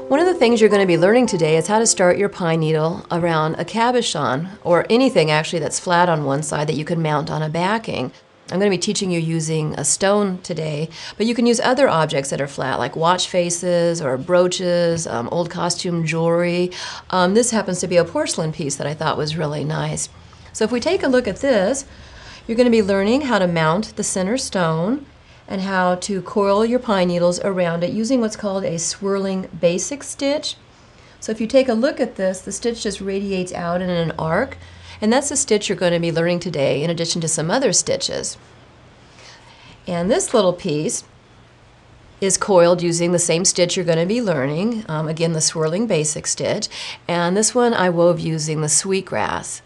One of the things you're going to be learning today is how to start your pine needle around a cabochon, or anything actually that's flat on one side that you can mount on a backing. I'm going to be teaching you using a stone today, but you can use other objects that are flat, like watch faces or brooches, old costume jewelry. This happens to be a porcelain piece that I thought was really nice. So if we take a look at this, you're going to be learning how to mount the center stone and how to coil your pine needles around it using what's called a swirling basic stitch. So if you take a look at this, the stitch just radiates out in an arc, and that's the stitch you're going to be learning today in addition to some other stitches. And this little piece is coiled using the same stitch you're going to be learning, again the swirling basic stitch, and this one I wove using the sweetgrass.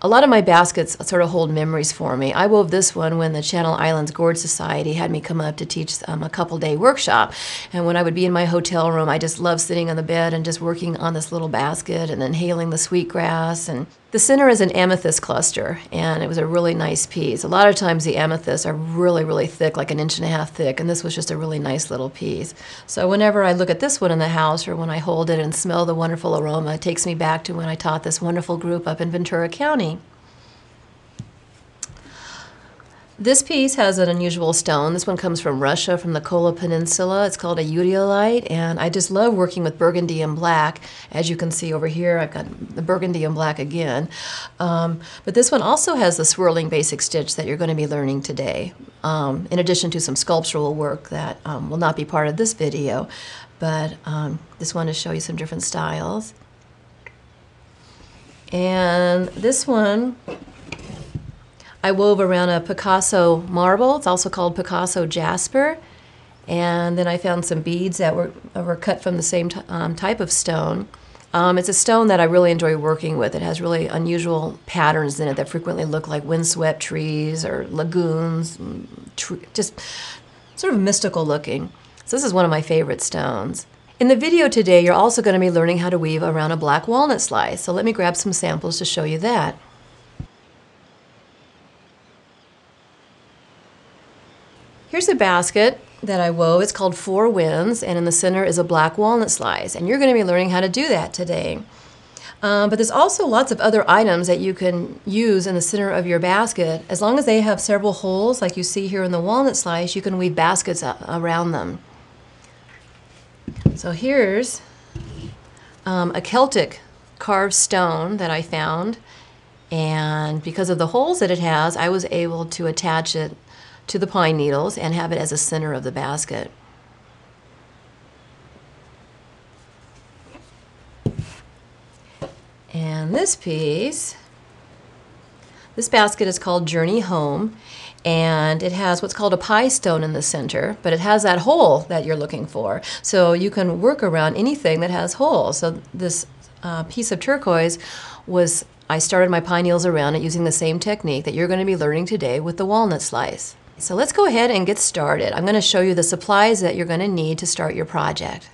A lot of my baskets sort of hold memories for me. I wove this one when the Channel Islands Gourd Society had me come up to teach a couple-day workshop. And when I would be in my hotel room, I just loved sitting on the bed and just working on this little basket and inhaling the sweetgrass. And the center is an amethyst cluster, and it was a really nice piece. A lot of times the amethysts are really, really thick, like 1.5 inches thick, and this was just a really nice little piece. So whenever I look at this one in the house, or when I hold it and smell the wonderful aroma, it takes me back to when I taught this wonderful group up in Ventura County. This piece has an unusual stone. This one comes from Russia, from the Kola Peninsula. It's called a eudialyte, and I just love working with burgundy and black. As you can see over here, I've got the burgundy and black again. But this one also has the swirling basic stitch that you're going to be learning today, in addition to some sculptural work that will not be part of this video. But just want to show you some different styles. And this one I wove around a Picasso marble. It's also called Picasso jasper. And then I found some beads that were cut from the same type of stone. It's a stone that I really enjoy working with. It has really unusual patterns in it that frequently look like windswept trees or lagoons, just sort of mystical looking. So this is one of my favorite stones. In the video today, you're also going to be learning how to weave around a black walnut slice. So let me grab some samples to show you that. Here's a basket that I wove. It's called Four Winds, and in the center is a black walnut slice, and you're going to be learning how to do that today. But there's also lots of other items that you can use in the center of your basket. As long as they have several holes, like you see here in the walnut slice, you can weave baskets around them. So here's a Celtic carved stone that I found, and because of the holes that it has, I was able to attach it to the pine needles and have it as a center of the basket. And this piece, this basket is called Journey Home, and it has what's called a pie stone in the center, but it has that hole that you're looking for. So you can work around anything that has holes. So this piece of turquoise I started my pine needles around it using the same technique that you're going to be learning today with the walnut slice. So let's go ahead and get started. I'm going to show you the supplies that you're going to need to start your project.